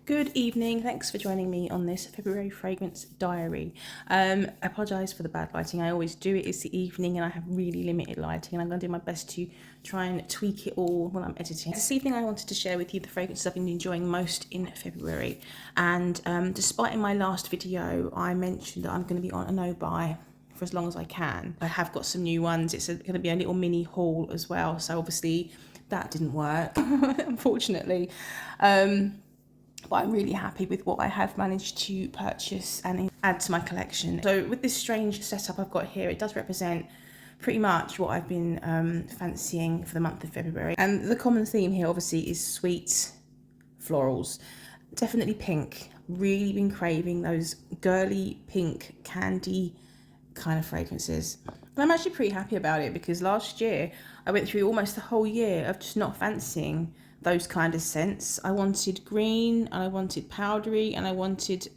Good evening, thanks for joining me on this February fragrance diary. I apologise for the bad lighting, I always do it. It's the evening and I have really limited lighting and I'm going to do my best to try and tweak it all when I'm editing. This evening I wanted to share with you the fragrances I've been enjoying most in February, and despite in my last video I mentioned that I'm going to be on a no buy for as long as I can. I have got some new ones. It's going to be a little mini haul as well, so obviously that didn't work unfortunately. But I'm really happy with what I have managed to purchase and add to my collection. So with this strange setup I've got here, it does represent pretty much what I've been fancying for the month of February. And the common theme here obviously is sweet florals. Definitely pink. Really been craving those girly pink candy kind of fragrances. And I'm actually pretty happy about it because last year I went through almost the whole year of just not fancying those kind of scents. I wanted green and I wanted powdery and I wanted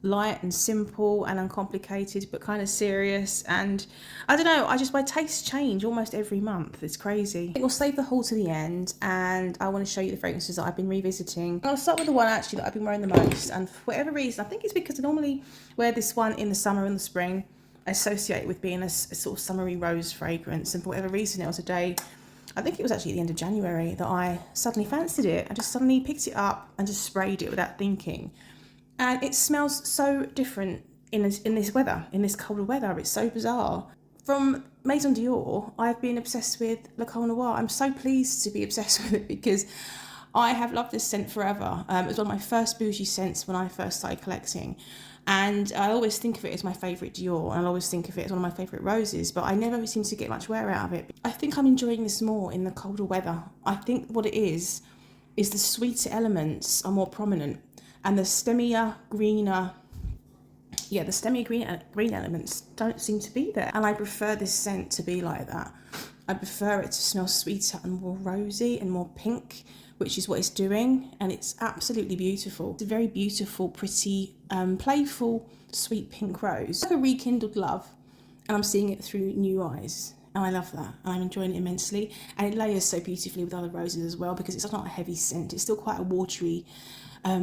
light and simple and uncomplicated but kind of serious, and I don't know, my tastes change almost every month. It's crazy. I think we'll save the haul to the end and I want to show you the fragrances that I've been revisiting. I'll start with the one actually that I've been wearing the most, and for whatever reason, I think it's because I normally wear this one in the summer and the spring. I associate it with being a sort of summery rose fragrance, and for whatever reason it was a day, I think it was actually at the end of January, that I suddenly fancied it. I just suddenly picked it up and just sprayed it without thinking. And it smells so different in this weather, in this colder weather. It's so bizarre. From Maison Dior, I've been obsessed with Lancome Noire. I'm so pleased to be obsessed with it because I have loved this scent forever. It was one of my first bougie scents when I first started collecting. And I always think of it as my favourite Dior, and I always think of it as one of my favourite roses, but I never seem to get much wear out of it. I think I'm enjoying this more in the colder weather. I think what it is the sweeter elements are more prominent, and the stemmier, greener, the stemmier green elements don't seem to be there. And I prefer this scent to be like that. I prefer it to smell sweeter and more rosy and more pink, which is what it's doing, and it's absolutely beautiful. It's a very beautiful, pretty, playful, sweet pink rose. It's like a rekindled love, and I'm seeing it through new eyes, and I love that, and I'm enjoying it immensely, and it layers so beautifully with other roses as well because it's not a heavy scent. It's still quite a watery,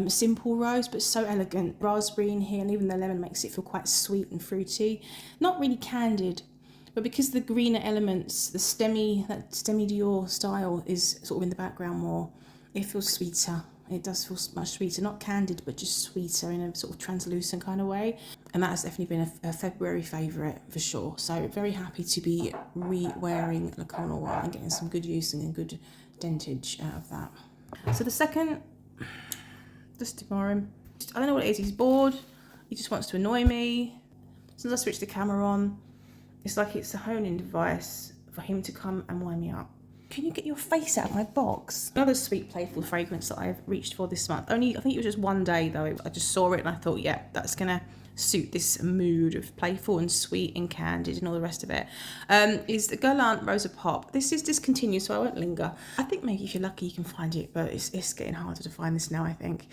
simple rose, but so elegant. Raspberry in here, and even the lemon makes it feel quite sweet and fruity. Not really candied, but because the greener elements, that stemmy Dior style is sort of in the background more, it feels sweeter. It does feel much sweeter, not candied, but just sweeter in a sort of translucent kind of way. And that has definitely been a February favourite for sure. So very happy to be re-wearing Lancome Noire and getting some good use and good dentage out of that. So the second, just ignore him. I don't know what it is. He's bored. He just wants to annoy me. As soon as I switch the camera on, it's like it's a honing device for him to come and wind me up. Can you get your face out of my box? Another sweet, playful fragrance that I've reached for this month. I think it was just one day though. I just saw it and I thought, yeah, that's gonna suit this mood of playful and sweet and candid and all the rest of it. Is the Guerlain Rosa Pop. This is discontinued, so I won't linger. I think maybe if you're lucky you can find it, but it's getting harder to find this now, I think.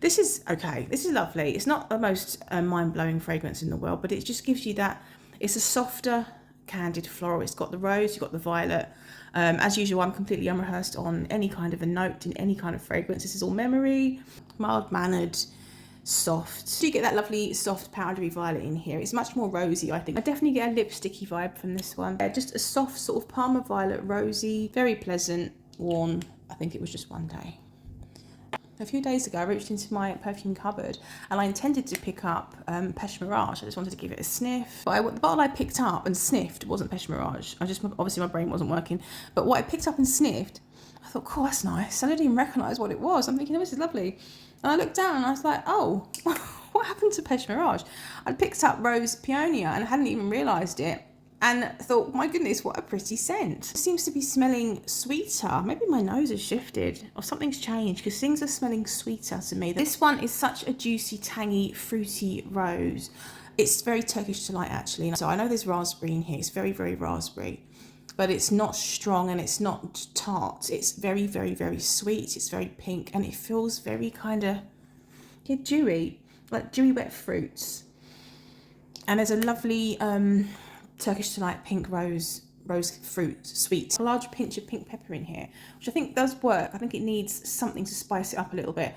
This is okay. This is lovely. It's not the most mind-blowing fragrance in the world, but it just gives you that. It's a softer, candid floral. It's got the rose, you've got the violet. As usual, I'm completely unrehearsed on any kind of a note in any kind of fragrance. This is all memory, mild-mannered, soft. So you get that lovely, soft, powdery violet in here. It's much more rosy, I think. I definitely get a lipsticky vibe from this one. Just a soft sort of Parma violet, rosy, very pleasant, worn. I think it was just one day. A few days ago, I reached into my perfume cupboard and I intended to pick up Pêche Mirage. I just wanted to give it a sniff. But the bottle I picked up and sniffed wasn't Pêche Mirage. Obviously my brain wasn't working. But what I picked up and sniffed, I thought, cool, that's nice. I didn't even recognise what it was. I'm thinking, oh, this is lovely. And I looked down and I was like, oh, what happened to Pêche Mirage? I'd picked up Rose Peonia and I hadn't even realised it. And thought, my goodness, what a pretty scent. It seems to be smelling sweeter. Maybe my nose has shifted or something's changed because things are smelling sweeter to me. This one is such a juicy, tangy, fruity rose. It's very Turkish delight actually. So I know there's raspberry in here. It's very, very raspberry. But it's not strong and it's not tart. It's very, very, very sweet. It's very pink and it feels very kind of dewy, like dewy wet fruits. And there's a lovely Turkish delight pink rose fruit sweet. A large pinch of pink pepper in here, which I think does work. I think it needs something to spice it up a little bit.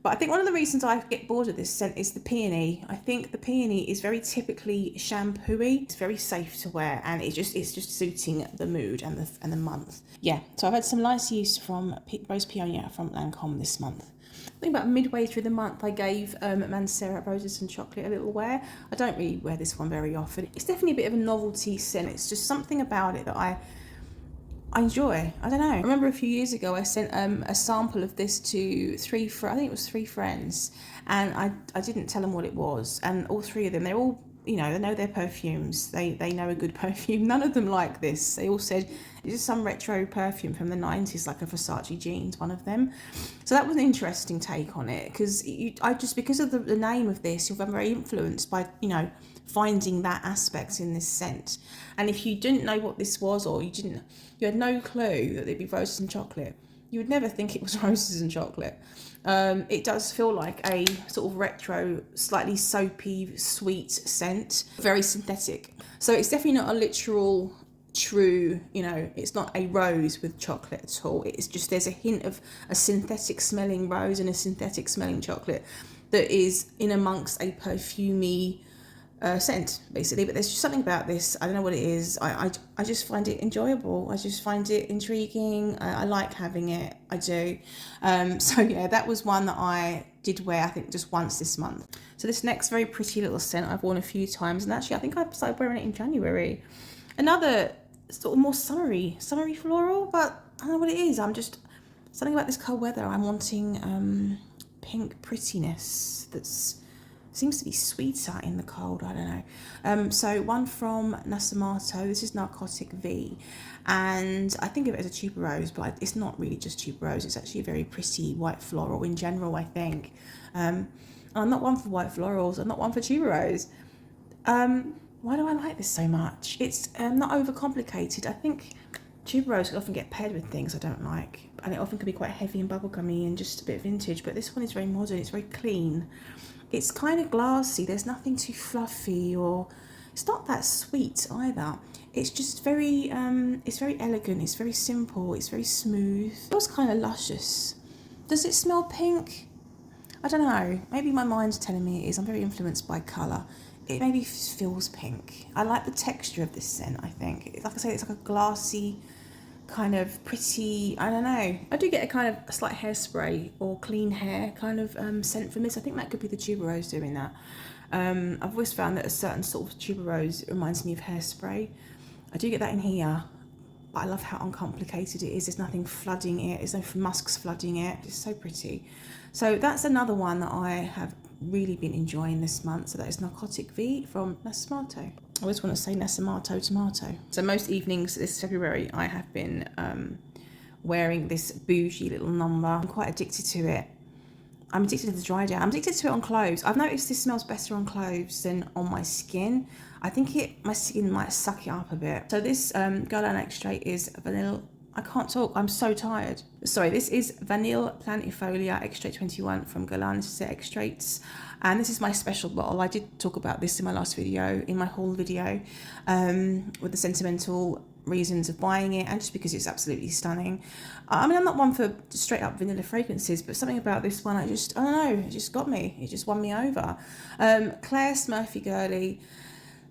But I think one of the reasons I get bored of this scent is the peony. I think the peony is very typically shampooy. It's very safe to wear, and it's just suiting the mood and the month. Yeah, so I've had some nice use from Rose Peonia from Lancome this month. I think about midway through the month I gave Mancera Roses and Chocolate a little wear. I don't really wear this one very often. It's definitely a bit of a novelty scent. It's just something about it that I enjoy. I don't know. I remember a few years ago I sent a sample of this to three friends, and I didn't tell them what it was, and all three of them, they're all, you know, they know their perfumes. They know a good perfume. None of them like this. They all said this is some retro perfume from the 90s, like a Versace Jeans, one of them. So that was an interesting take on it, because because of the name of this, you're very influenced by, you know, finding that aspect in this scent. And if you didn't know what this was, or you had no clue that it'd be roses and chocolate, you would never think it was roses and chocolate. It does feel like a sort of retro, slightly soapy, sweet scent, very synthetic. So it's definitely not a literal, true, you know, it's not a rose with chocolate at all. It's just, there's a hint of a synthetic smelling rose and a synthetic smelling chocolate that is in amongst a perfumey scent, basically. But there's just something about this, I don't know what it is. I just find it enjoyable. I just find it intriguing. I like having it. I do. So yeah, that was one that I did wear, I think, just once this month. So this next very pretty little scent I've worn a few times, and actually I think I started wearing it in January. Another sort of more summery floral, but I don't know what it is. I'm just, something about this cold weather, I'm wanting pink prettiness that's seems to be sweeter in the cold, I don't know. So one from Nasomatto, this is Narcotic V, and I think of it as a tuberose, but it's not really just tuberose, it's actually a very pretty white floral in general, I think. I'm not one for white florals, I'm not one for tuberose. Why do I like this so much? It's not overcomplicated. I think tuberose can often get paired with things I don't like, and it often can be quite heavy and bubblegummy and just a bit vintage, but this one is very modern, it's very clean. It's kind of glassy, there's nothing too fluffy, or it's not that sweet either. It's just very, it's very elegant, it's very simple, it's very smooth. It feels kind of luscious. Does it smell pink? I don't know, maybe my mind's telling me it is. I'm very influenced by colour. It maybe feels pink. I like the texture of this scent, I think. Like I say, it's like a glassy, kind of pretty, I don't know. I do get a kind of a slight hairspray or clean hair kind of scent from this. I think that could be the tuberose doing that. I've always found that a certain sort of tuberose reminds me of hairspray. I do get that in here, but I love how uncomplicated it is. There's nothing flooding it. There's no musks flooding it. It's so pretty. So that's another one that I have really been enjoying this month. So that is Narcotic V from Nasomatto. I always want to say Nasomatto tomato. So most evenings this February I have been wearing this bougie little number. I'm quite addicted to it. I'm addicted to the dry down. I'm addicted to it on clothes. I've noticed this smells better on clothes than on my skin. I think my skin might suck it up a bit. So this Guerlain Extrait is Vanille. I can't talk, I'm so tired. Sorry, this is Vanille Planifolia Extrait 21 from Guerlain. This is the Extraits. And this is my special bottle. I did talk about this in my last video, in my haul video, with the sentimental reasons of buying it, and just because it's absolutely stunning. I mean, I'm not one for straight up vanilla fragrances, but something about this one, I don't know, it just got me. It just won me over. Claire Smurfy Girly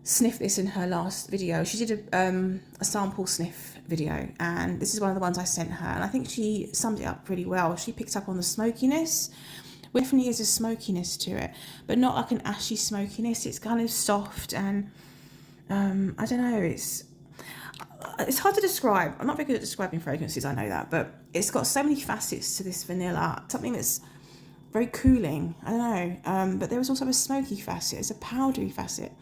sniffed this in her last video. She did a sample sniff video, and this is one of the ones I sent her, and I think she summed it up pretty well. She picked up on the smokiness. Definitely is a smokiness to it, but not like an ashy smokiness. It's kind of soft, and I don't know, it's hard to describe. I'm not very good at describing fragrances, I know that, but it's got so many facets to this vanilla. Something that's very cooling, I don't know, but there is also a smoky facet. It's a powdery facet.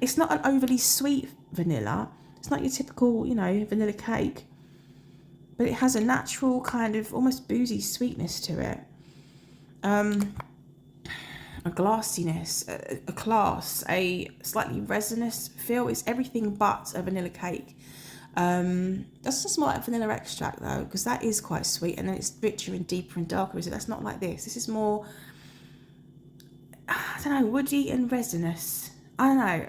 It's not an overly sweet vanilla. It's not your typical, you know, vanilla cake, but it has a natural kind of almost boozy sweetness to it. A glassiness, a class, a slightly resinous feel. It's everything but a vanilla cake. That's just more like vanilla extract though, because that is quite sweet, and then it's richer and deeper and darker. So that's not like this. This is more, I don't know, woody and resinous. I don't know.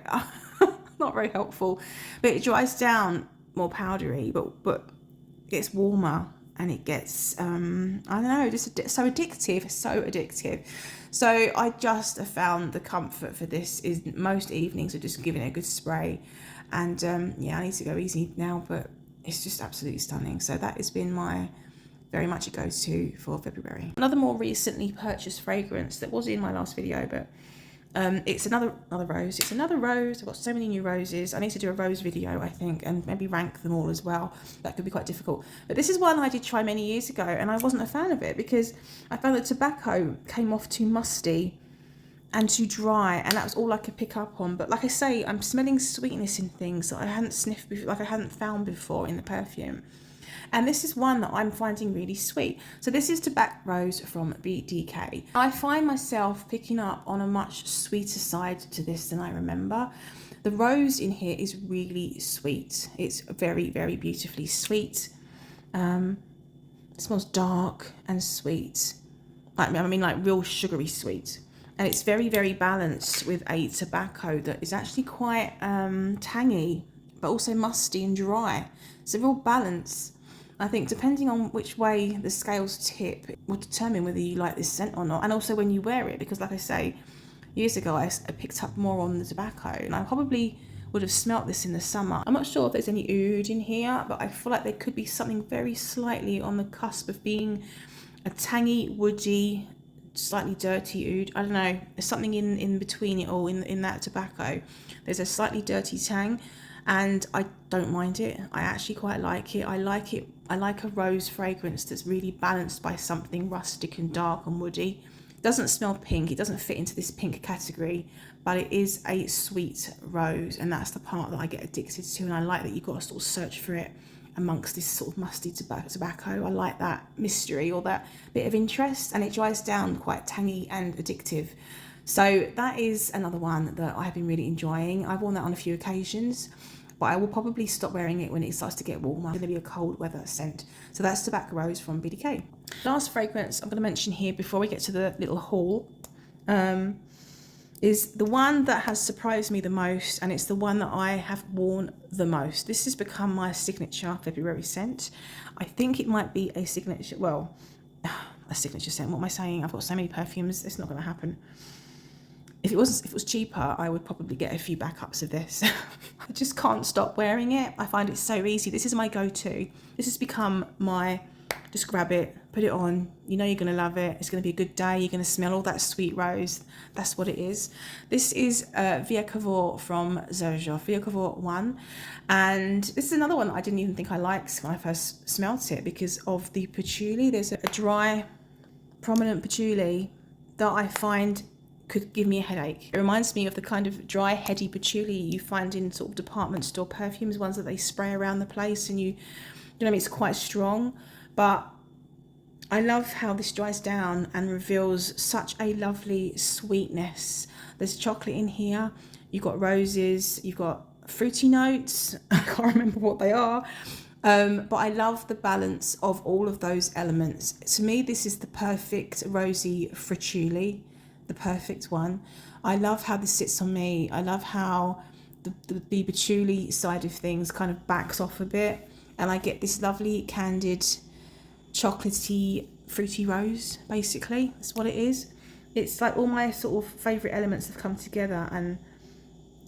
Not very helpful, but it dries down more powdery, but it's warmer and it gets, I don't know, just so addictive, so addictive. So I just have found the comfort for this is most evenings are just giving it a good spray. And yeah, I need to go easy now, but it's just absolutely stunning. So that has been my very much a go-to for February. Another more recently purchased fragrance that was in my last video, but it's another rose. It's another rose. I've got so many new roses. I need to do a rose video, I think, and maybe rank them all as well. That could be quite difficult. But this is one I did try many years ago, and I wasn't a fan of it because I found the tobacco came off too musty and too dry, and that was all I could pick up on. But like I say, I'm smelling sweetness in things that I hadn't sniffed before, like I hadn't found before in the perfume. And this is one that I'm finding really sweet. So this is Tobacco Rose from BDK. I find myself picking up on a much sweeter side to this than I remember. The rose in here is really sweet. It's very, very beautifully sweet. It smells dark and sweet. I mean like real sugary sweet. And it's very, very balanced with a tobacco that is actually quite tangy, but also musty and dry. It's a real balance. I think depending on which way the scales tip will determine whether you like this scent or not, and also when you wear it, because like I say, years ago I picked up more on the tobacco, and I probably would have smelt this in the summer. I'm not sure if there's any oud in here, but I feel like there could be something very slightly on the cusp of being a tangy, woody, slightly dirty oud. I don't know, there's something in between it all in that tobacco. There's a slightly dirty tang, and I don't mind it. I actually quite like it. I like a rose fragrance that's really balanced by something rustic and dark and woody. It doesn't smell pink. It doesn't fit into this pink category, but it is a sweet rose, and that's the part that I get addicted to. And I like that you've got to sort of search for it amongst this sort of musty tobacco. I like that mystery or that bit of interest, and it dries down quite tangy and addictive. So that is another one that I have been really enjoying. I've worn that on a few occasions, but I will probably stop wearing it when it starts to get warmer. It's going to be a cold weather scent. So that's Tobacco Rose from BDK. Last fragrance I'm going to mention here before we get to the little haul is the one that has surprised me the most, and it's the one that I have worn the most. This has become my signature February scent. I think it might be a signature, well, a signature scent. What am I saying? I've got so many perfumes, it's not going to happen. If it was cheaper, I would probably get a few backups of this. I just can't stop wearing it. I find it so easy. This is my go-to. This has become my, just grab it, put it on. You know you're going to love it. It's going to be a good day. You're going to smell all that sweet rose. That's what it is. This is Via Cavour from Xerjoff, Via Cavour 1. And this is another one that I didn't even think I liked when I first smelt it because of the patchouli. There's a dry, prominent patchouli that I find could give me a headache. It reminds me of the kind of dry, heady patchouli you find in sort of department store perfumes, ones that they spray around the place, and you know, it's quite strong. But I love how this dries down and reveals such a lovely sweetness. There's chocolate in here. You've got roses. You've got fruity notes. I can't remember what they are. But I love the balance of all of those elements. To me, this is the perfect rosy frituli. The perfect one. I love how this sits on me. I love how the patchouli side of things kind of backs off a bit, and I get this lovely candid chocolatey fruity rose. Basically that's what it is. It's like all my sort of favorite elements have come together and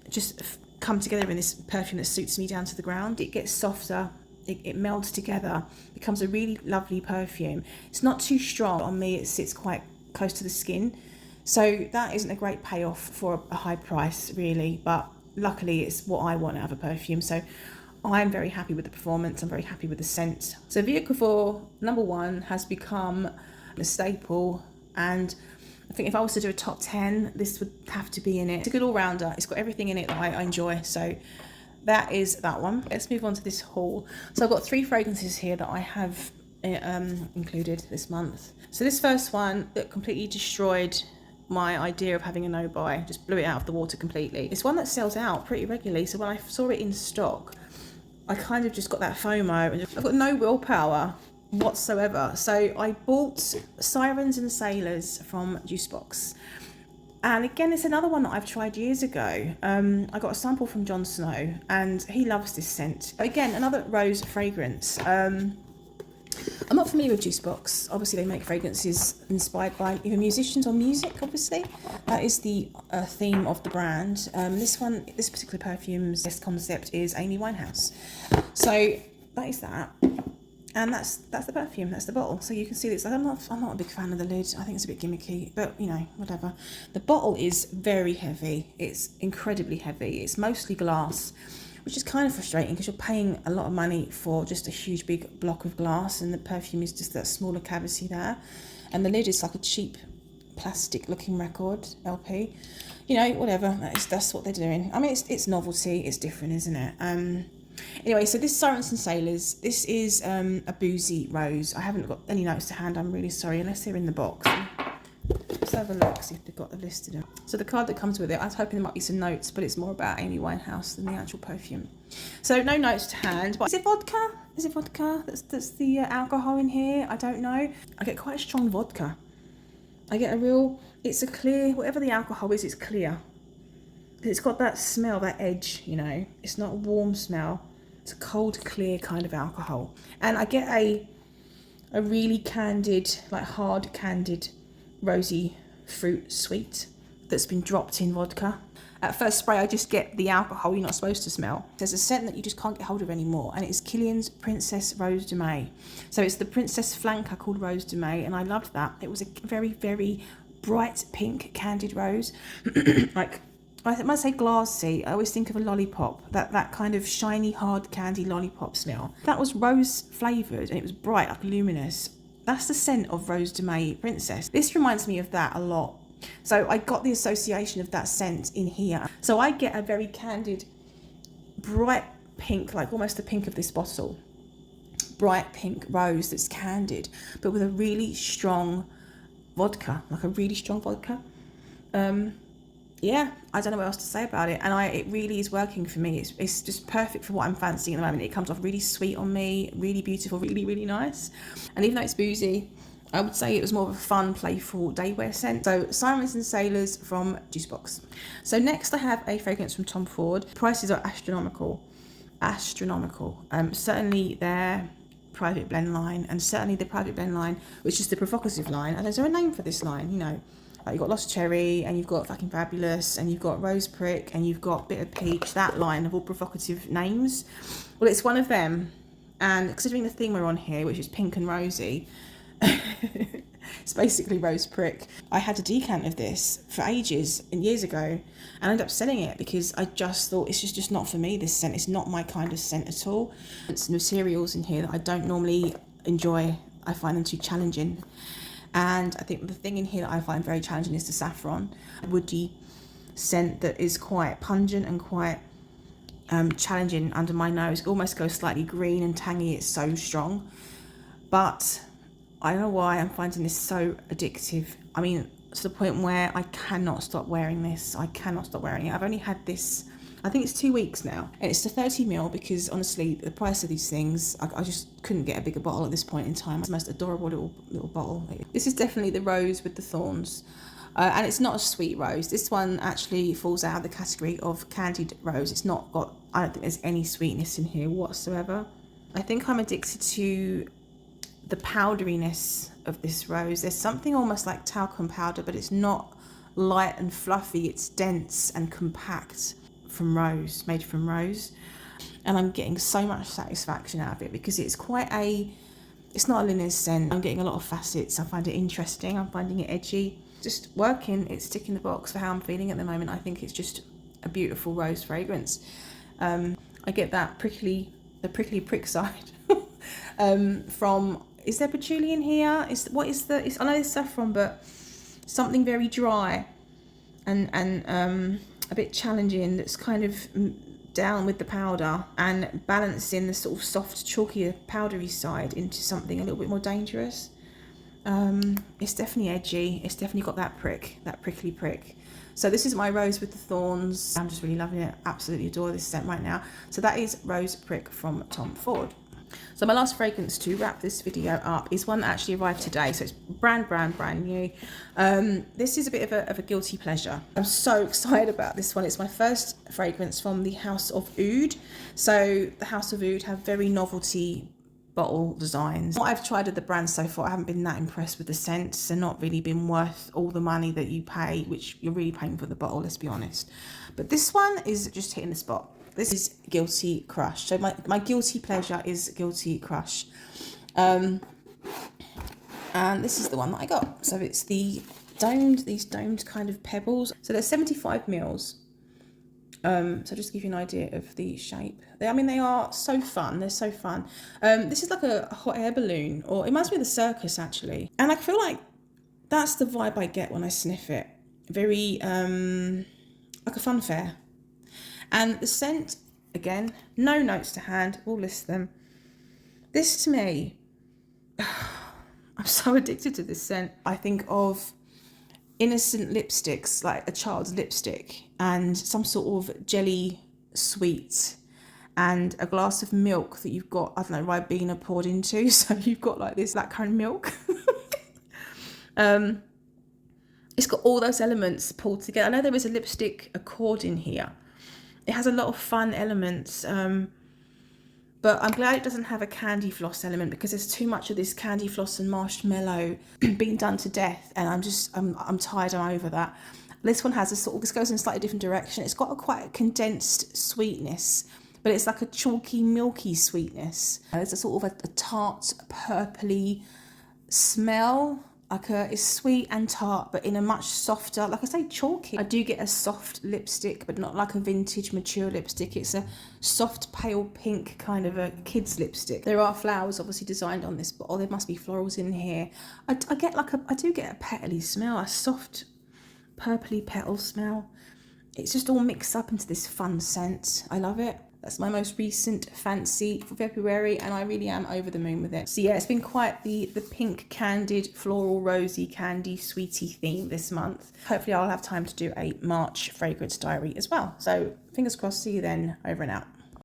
just come together in this perfume that suits me down to the ground. It gets softer, it melds together, becomes a really lovely perfume. It's not too strong on me. It sits quite close to the skin. So that isn't a great payoff for a high price, really, but luckily it's what I want out of a perfume. So I'm very happy with the performance. I'm very happy with the scent. So Via Cavour #1 has become a staple, and I think if I was to do a top 10, this would have to be in it. It's a good all-rounder. It's got everything in it that I enjoy. So that is that one. Let's move on to this haul. So I've got 3 fragrances here that I have included this month. So this first one that completely destroyed my idea of having a no-buy, just blew it out of the water completely. It's one that sells out pretty regularly, so when I saw it in stock, I kind of just got that FOMO, and I've got no willpower whatsoever. So I bought Sirens and Sailors from Jusbox. And again, it's another one that I've tried years ago. I got a sample from Jon Snow, and he loves this scent. Again, another rose fragrance. I'm not familiar with Jusbox. Obviously, they make fragrances inspired by either musicians or music, obviously. That is the theme of the brand. This particular perfume's best concept is Amy Winehouse. So that is that. And that's the perfume, that's the bottle. So you can see this. I'm not a big fan of the lid. I think it's a bit gimmicky, but you know, whatever. The bottle is very heavy. It's incredibly heavy. It's mostly glass, which is kind of frustrating because you're paying a lot of money for just a huge big block of glass, and the perfume is just that smaller cavity there. And the lid is like a cheap plastic looking record LP. You know, whatever. That's what they're doing. I mean, it's novelty. It's different, isn't it? Anyway, so this Sirens and Sailors, this is a boozy rose. I haven't got any notes to hand, I'm really sorry, unless they're in the box. Let's have a look, see if they've got the listed in. So the card that comes with it, I was hoping there might be some notes, but it's more about Amy Winehouse than the actual perfume. So no notes to hand, but is it vodka? Is it vodka? That's the alcohol in here? I don't know. I get quite a strong vodka. I get a real, it's a clear, whatever the alcohol is, it's clear. It's got that smell, that edge, you know. It's not a warm smell. It's a cold, clear kind of alcohol. And I get a really candied, like hard candied, rosy fruit sweet that's been dropped in vodka. At first spray, I just get the alcohol you're not supposed to smell. There's a scent that you just can't get hold of anymore, and it's Kilian's Princess Rose de May. So it's the Princess Flanker called Rose de May, and I loved that. It was a very, very bright pink candied rose. Like, I might say glassy. I always think of a lollipop, that kind of shiny, hard candy lollipop smell. That was rose flavoured, and it was bright, like luminous. That's the scent of Rose de May Princess. This reminds me of that a lot. So I got the association of that scent in here. So I get a very candid, bright pink, like almost the pink of this bottle. Bright pink rose that's candid, but with a really strong vodka, like a really strong vodka. Yeah, I don't know what else to say about it, and it really is working for me. It's just perfect for what I'm fancying at the moment. It comes off really sweet on me, really beautiful, really, really nice. And even though it's boozy, I would say it was more of a fun, playful daywear scent. So Sirens and Sailors from Jusbox. So next I have a fragrance from Tom Ford. Prices are astronomical. Certainly their private blend line, and certainly the private blend line, which is the provocative line. And is there a name for this line? You know, like you've got Lost Cherry, and you've got Fucking Fabulous, and you've got Rose Prick, and you've got Bitter Peach. That line of all provocative names. Well, it's one of them. And considering the theme we're on here, which is pink and rosy, it's basically Rose Prick. I had a decant of this for ages and years ago, and I ended up selling it because I just thought it's just not for me, this scent. It's not my kind of scent at all. There's no cereals in here that I don't normally enjoy. I find them too challenging. And I think the thing in here that I find very challenging is the saffron, woody scent that is quite pungent and quite challenging under my nose. It almost goes slightly green and tangy. It's so strong. But I don't know why I'm finding this so addictive. I mean, to the point where I cannot stop wearing this. I cannot stop wearing it. I've only had this, I think it's 2 weeks now. And it's the 30ml because honestly, the price of these things, I just couldn't get a bigger bottle at this point in time. It's the most adorable little bottle. This is definitely the rose with the thorns. And it's not a sweet rose. This one actually falls out of the category of candied rose. It's not got, I don't think there's any sweetness in here whatsoever. I think I'm addicted to the powderiness of this rose. There's something almost like talcum powder, but it's not light and fluffy. It's dense and compact from rose, made from rose. And I'm getting so much satisfaction out of it because it's it's not a linear scent. I'm getting a lot of facets. I find it interesting. I'm finding it edgy. Just working, it's ticking the box for how I'm feeling at the moment. I think it's just a beautiful rose fragrance. I get that prickly prick side from, is there patchouli in here? I know there's saffron, but something very dry and a bit challenging that's kind of down with the powder and balancing the sort of soft, chalkier, powdery side into something a little bit more dangerous. It's definitely edgy. It's definitely got that prickly prick. So this is my Rose with the Thorns. I'm just really loving it. Absolutely adore this scent right now. So that is Rose Prick from Tom Ford. So my last fragrance to wrap this video up is one that actually arrived today. So it's brand new. This is a bit of a guilty pleasure. I'm so excited about this one. It's my first fragrance from the House of Oud. So the House of Oud have very novelty bottle designs. What I've tried of the brand so far, I haven't been that impressed with the scents. They're not really been worth all the money that you pay, which you're really paying for the bottle, let's be honest. But this one is just hitting the spot. This is Guilty Crush. So my guilty pleasure is Guilty Crush. And this is the one that I got. So it's these domed kind of pebbles. So they're 75 mils. So just to give you an idea of the shape. I mean, they are so fun. They're so fun. This is like a hot air balloon, or it reminds me of the circus, actually. And I feel like that's the vibe I get when I sniff it. Very, like a fun fair. And the scent, again, no notes to hand. We'll list them. This, to me, I'm so addicted to this scent. I think of innocent lipsticks, like a child's lipstick, and some sort of jelly sweet, and a glass of milk that you've got, I don't know, Ribena poured into. So you've got like this blackcurrant milk. It's got all those elements pulled together. I know there is a lipstick accord in here. It has a lot of fun elements. But I'm glad it doesn't have a candy floss element, because there's too much of this candy floss and marshmallow being done to death, and I'm tired. I'm over that. This one has a sort of, this goes in a slightly different direction. It's got quite a condensed sweetness, but it's like a chalky, milky sweetness. There's a sort of a tart, purpley smell. It's sweet and tart, but in a much softer, like I say, chalky. I do get a soft lipstick, but not like a vintage mature lipstick. It's a soft pale pink kind of a kid's lipstick. There are flowers obviously designed on this bottle. There must be florals in here. I do get a petally smell, a soft purpley petal smell. It's just all mixed up into this fun scent. I love it. That's my most recent fancy for February, and I really am over the moon with it. So yeah, it's been quite the pink candid, floral, rosy, candy, sweetie theme this month. Hopefully I'll have time to do a March fragrance diary as well. So fingers crossed, see you then, over and out.